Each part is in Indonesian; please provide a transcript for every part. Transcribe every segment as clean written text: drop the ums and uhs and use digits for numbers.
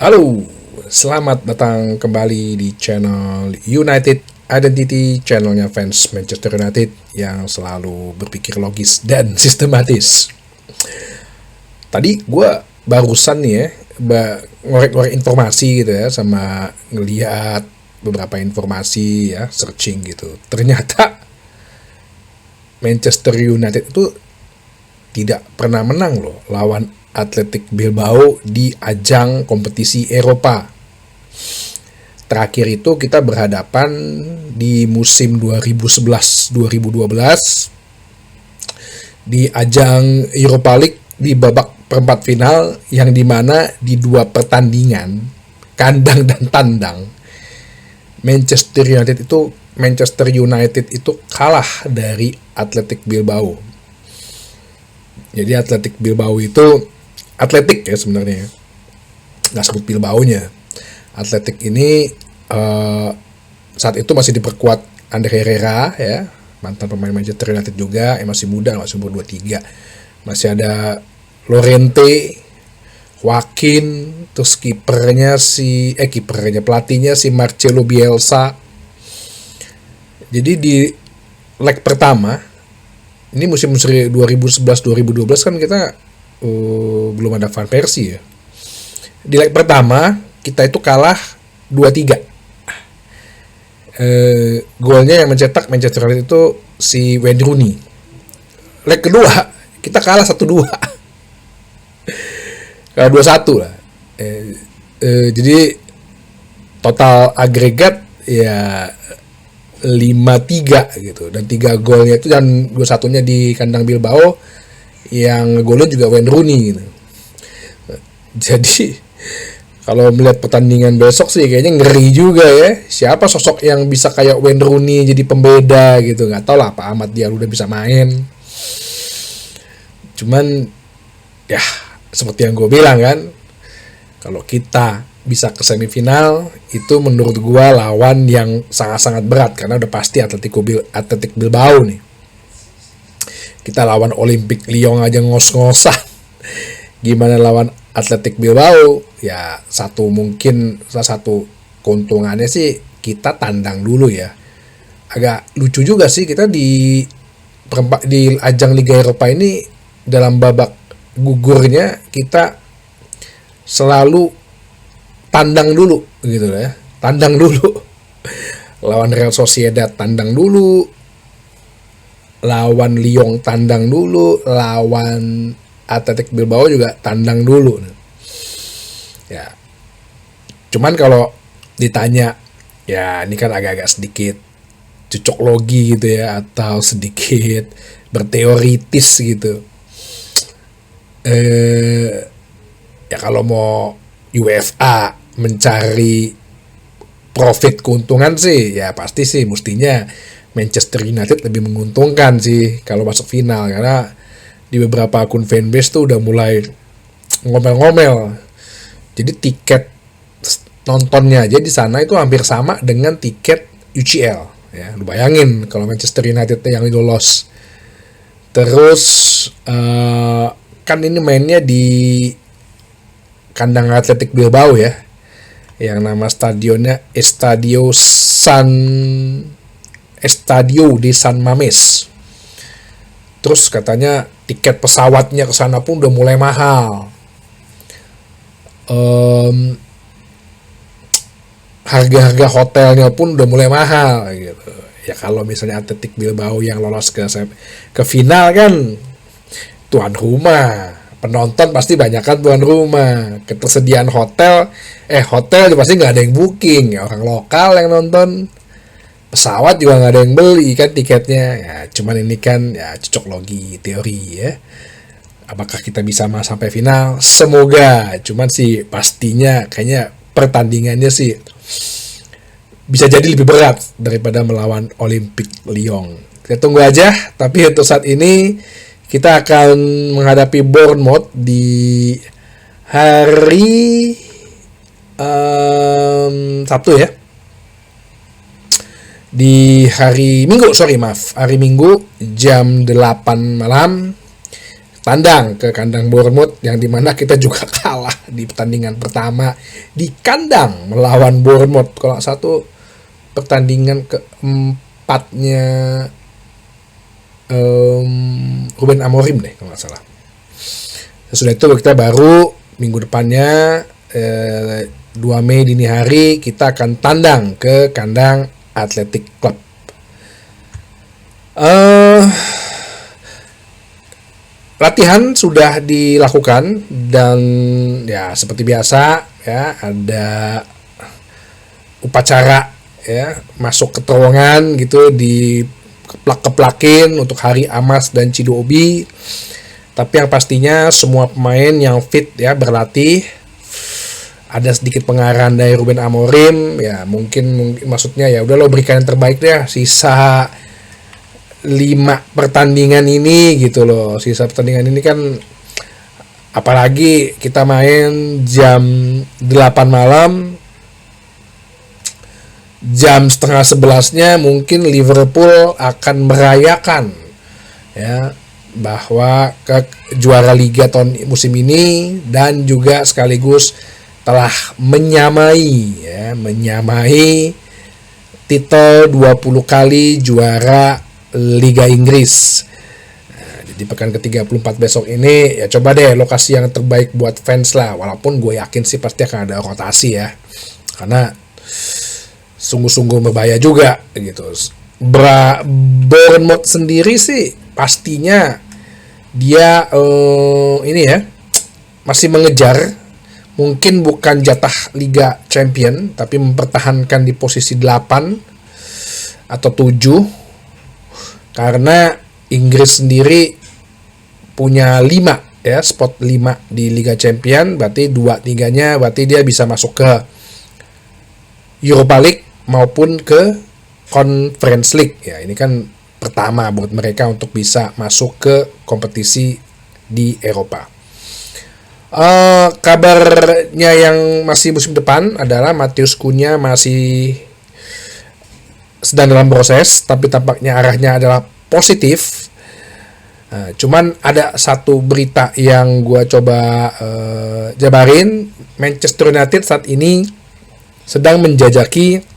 Halo, selamat datang kembali di channel United Identity, channelnya fans Manchester United yang selalu berpikir logis dan sistematis. Tadi gue barusan nih ya, ngorek-ngorek informasi gitu ya, sama ngeliat beberapa informasi ya, searching gitu. Ternyata Manchester United itu tidak pernah menang loh lawan Athletic Bilbao di ajang kompetisi Eropa. Terakhir itu kita berhadapan di musim 2011-2012 di ajang Europa League di babak perempat final, yang dimana di dua pertandingan kandang dan tandang Manchester United itu kalah dari Athletic Bilbao. Jadi Athletic Bilbao itu Atletik ya sebenarnya, nggak sebut Bilbao-nya. Atletik ini saat itu masih diperkuat Ander Herrera ya, mantan pemain Manchester United juga, masih muda, masih umur 23. Masih ada Llorente, Joaquin, terus pelatihnya si Marcelo Bielsa. Jadi di leg pertama, ini musim 2011-2012 kan kita belum ada Van Persie ya. Di leg pertama kita itu kalah 2-3. Golnya yang mencetak Manchester United itu si Wayne Rooney. Leg kedua kita kalah 1-2. Kalah 2-1 lah. Jadi total agregat ya 5-3 gitu, dan 3 golnya itu, dan 2-1-nya di kandang Bilbao, yang golnya juga Wayne Rooney gitu. Jadi kalau melihat pertandingan besok sih kayaknya ngeri juga ya, siapa sosok yang bisa kayak Wayne Rooney jadi pembeda gitu. Nggak tahu lah Pak Ahmad dia udah bisa main, cuman ya seperti yang gue bilang kan, kalau kita bisa ke semifinal itu menurut gue lawan yang sangat-sangat berat, karena udah pasti Athletic Bilbao nih. Kita lawan Olympique Lyon aja ngos-ngosan, gimana lawan Athletic Bilbao? Ya salah satu keuntungannya sih kita tandang dulu ya. Agak lucu juga sih, kita di ajang Liga Eropa ini dalam babak gugurnya kita selalu tandang dulu gitu ya. Tandang dulu. Lawan Real Sociedad tandang dulu, lawan Lyon tandang dulu, lawan Athletic Bilbao juga tandang dulu. Ya, cuman kalau ditanya, ya ini kan agak-agak sedikit cocok logi gitu ya, atau sedikit berteoritis gitu. Ya kalau mau UEFA mencari profit keuntungan sih, ya pasti sih mestinya Manchester United lebih menguntungkan sih kalau masuk final, karena di beberapa akun fanbase tuh udah mulai ngomel-ngomel. Jadi tiket nontonnya aja di sana itu hampir sama dengan tiket UCL ya. Lu bayangin kalau Manchester United yang lolos. Terus kan ini mainnya di kandang Athletic Bilbao ya, yang nama stadionnya Estadio de San Mames. Terus katanya tiket pesawatnya ke sana pun udah mulai mahal. Harga-harga hotelnya pun udah mulai mahal gitu. Ya kalau misalnya Athletic Bilbao yang lolos ke final kan tuan rumah, penonton pasti banyak kan tuan rumah. Ketersediaan hotel pasti nggak ada yang booking ya, orang lokal yang nonton. Pesawat juga nggak ada yang beli kan tiketnya ya. Cuman ini kan ya cocok logi teori ya. Apakah kita bisa sampai final? Semoga. Cuman sih pastinya kayaknya pertandingannya sih bisa jadi lebih berat daripada melawan Olympique Lyon. Kita tunggu aja. Tapi untuk saat ini kita akan menghadapi Bournemouth di hari Sabtu ya. Di hari Minggu jam 8 malam tandang ke kandang Bournemouth, yang dimana kita juga kalah di pertandingan pertama di kandang melawan Bournemouth. Kalau satu pertandingan keempatnya Ruben Amorim deh kalau nggak salah. Sesudah itu kita baru minggu depannya 2 Mei dini hari kita akan tandang ke kandang Athletic Club. Latihan sudah dilakukan dan ya seperti biasa ya, ada upacara ya, masuk ke terowongan gitu, di keplak-keplakin untuk Hari Amas dan Chido-Obi. Tapi yang pastinya semua pemain yang fit ya berlatih. Ada sedikit pengarahan dari Ruben Amorim ya, mungkin maksudnya ya udah lo berikan yang terbaik deh sisa 5 pertandingan ini gitu loh. Sisa pertandingan ini kan apalagi kita main jam 8 malam, jam setengah 11-nya mungkin Liverpool akan merayakan ya bahwa ke juara Liga tahun musim ini, dan juga sekaligus telah menyamai titel 20 kali juara Liga Inggris. Nah, jadi pekan ke-34 besok ini ya coba deh lokasi yang terbaik buat fans lah, walaupun gue yakin sih pasti akan ada rotasi ya, karena sungguh-sungguh berbahaya juga gitu. Bournemouth sendiri sih pastinya dia ini ya masih mengejar, mungkin bukan jatah Liga Champion, tapi mempertahankan di posisi 8 atau 7, karena Inggris sendiri punya 5 ya, spot 5 di Liga Champion, berarti 2-3-nya berarti dia bisa masuk ke Europa League maupun ke Conference League ya. Ini kan pertama buat mereka untuk bisa masuk ke kompetisi di Eropa. Kabarnya yang masih musim depan adalah Matheus Cunha masih sedang dalam proses, tapi tampaknya arahnya adalah positif. Cuman ada satu berita yang gue coba jabarin. Manchester United saat ini sedang menjajaki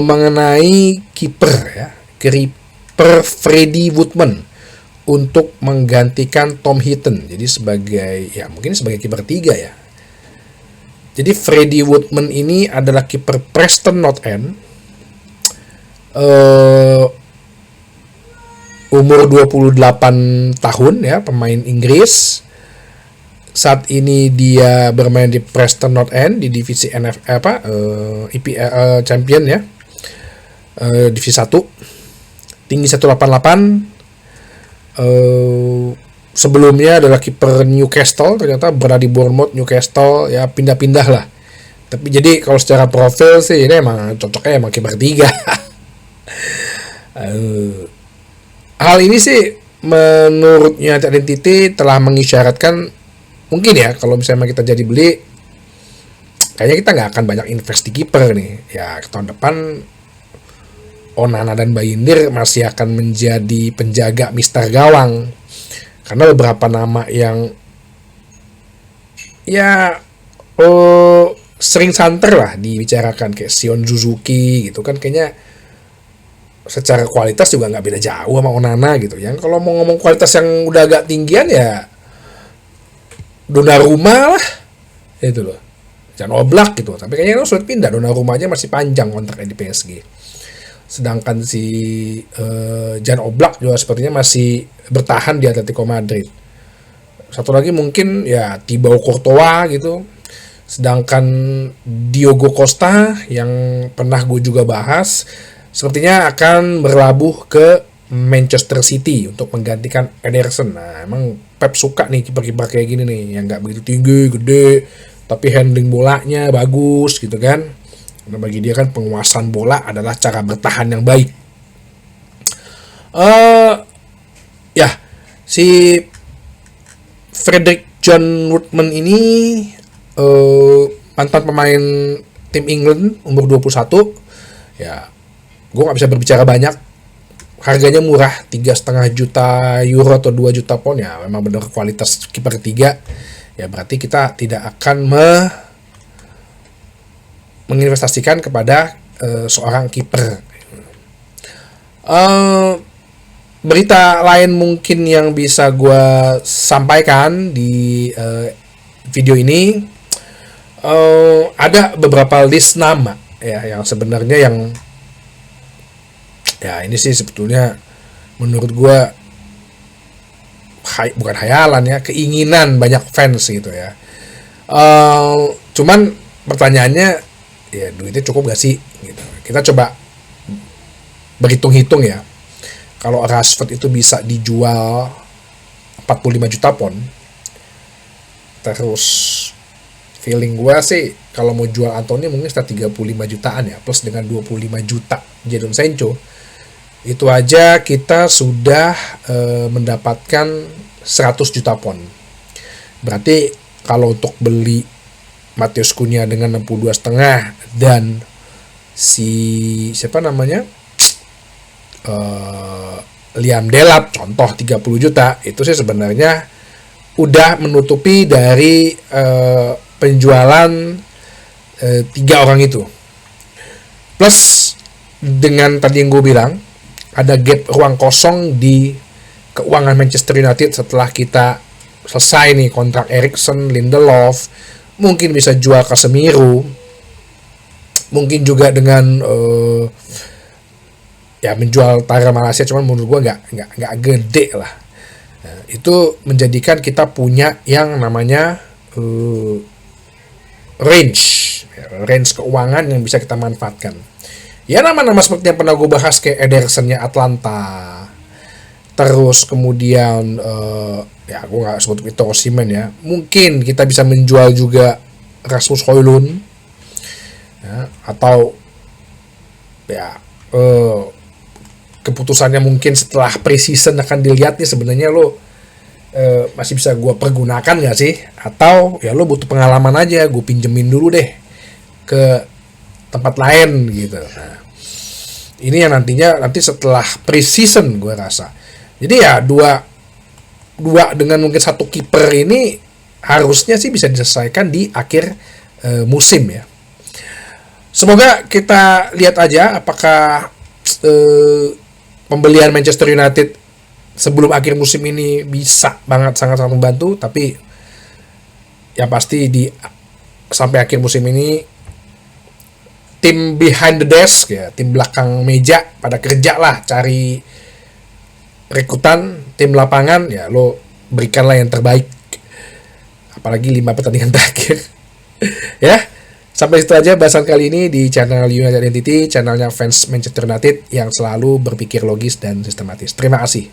mengenai kiper Freddie Woodman untuk menggantikan Tom Heaton. Jadi mungkin sebagai kiper 3 ya. Jadi Freddie Woodman ini adalah kiper Preston North End. Umur 28 tahun ya, pemain Inggris. Saat ini dia bermain di Preston North End di divisi EPL Champion ya, divisi 1, tinggi 188. Sebelumnya adalah kiper Newcastle, ternyata berada di Bournemouth, Newcastle ya, pindah-pindah lah. Tapi jadi kalau secara profil sih ini emang cocoknya emang kiper 3. Hal ini sih menurut United Identity telah mengisyaratkan mungkin ya kalau misalnya kita jadi beli, kayaknya kita nggak akan banyak invest di kiper nih ya. Tahun depan Onana dan Bayindir masih akan menjadi penjaga mister gawang, karena beberapa nama yang ya sering santer lah dibicarakan kayak Sion Suzuki gitu kan, kayaknya secara kualitas juga nggak beda jauh sama Onana gitu. Yang kalau mau ngomong kualitas yang udah agak tinggian ya Donnarumma lah itu loh, Jan Oblak gitu. Tapi kayaknya lo sulit pindah, Donnarumma aja masih panjang kontraknya di PSG. Sedangkan si Jan Oblak juga sepertinya masih bertahan di Atletico Madrid. Satu lagi mungkin ya Thibaut Courtois gitu. Sedangkan Diogo Costa yang pernah gue juga bahas, sepertinya akan berlabuh ke Manchester City untuk menggantikan Ederson. Nah, emang Pep suka nih kiper-kiper kayak gini nih, yang nggak begitu tinggi, gede, tapi handling bolanya bagus gitu kan. Karena bagi dia kan penguasaan bola adalah cara bertahan yang baik. Ya, si Frederick John Woodman ini mantan pemain tim England, umur 21. Ya, gue nggak bisa berbicara banyak harganya murah, 3,5 juta euro atau 2 juta pound, ya memang benar kualitas kiper ketiga, ya berarti kita tidak akan menginvestasikan kepada seorang kiper. Berita lain mungkin yang bisa gue sampaikan di video ini, ada beberapa list nama ya yang sebenarnya yang ya ini sih sebetulnya menurut gue bukan hayalan ya, keinginan banyak fans gitu ya. Cuman pertanyaannya, ya duitnya cukup gak sih gitu. Kita coba berhitung-hitung ya. Kalau Rashford itu bisa dijual 45 juta pound, terus feeling gue sih kalau mau jual Anthony mungkin sekitar 35 jutaan ya, plus dengan 25 juta Jadon Sancho, itu aja kita sudah mendapatkan 100 juta pound. Berarti kalau untuk beli Matheus Cunha dengan 62,5 dan si siapa namanya Liam Delap contoh 30 juta, itu sih sebenarnya udah menutupi dari penjualan 3 orang itu. Plus dengan tadi yang gue bilang, ada gap ruang kosong di keuangan Manchester United setelah kita selesai nih kontrak Eriksen, Lindelof, mungkin bisa jual Casemiro, mungkin juga dengan ya menjual Tara Malaysia, cuman menurut gue nggak gede lah. Nah, itu menjadikan kita punya yang namanya range keuangan yang bisa kita manfaatkan. Ya nama-nama seperti yang pernah gue bahas kayak Ederson-nya Atlanta, terus kemudian ya gue nggak sebut itu Osimhen ya, mungkin kita bisa menjual juga Rasmus Højlund ya, atau ya keputusannya mungkin setelah preseason akan dilihat nih sebenarnya lo masih bisa gue pergunakan nggak sih, atau ya lo butuh pengalaman aja, gue pinjemin dulu deh ke tempat lain gitu. Nah, ini yang nanti setelah preseason gue rasa. Jadi ya dua dengan mungkin satu kiper ini harusnya sih bisa diselesaikan di akhir musim ya. Semoga kita lihat aja apakah pembelian Manchester United sebelum akhir musim ini bisa sangat-sangat membantu. Tapi yang pasti sampai akhir musim ini tim behind the desk ya, tim belakang meja pada kerja lah, cari rekrutan, tim lapangan ya lo berikanlah yang terbaik, apalagi 5 pertandingan terakhir. Ya, sampai situ aja bahasan kali ini di channel United Identity, channelnya fans Manchester United yang selalu berpikir logis dan sistematis. Terima kasih.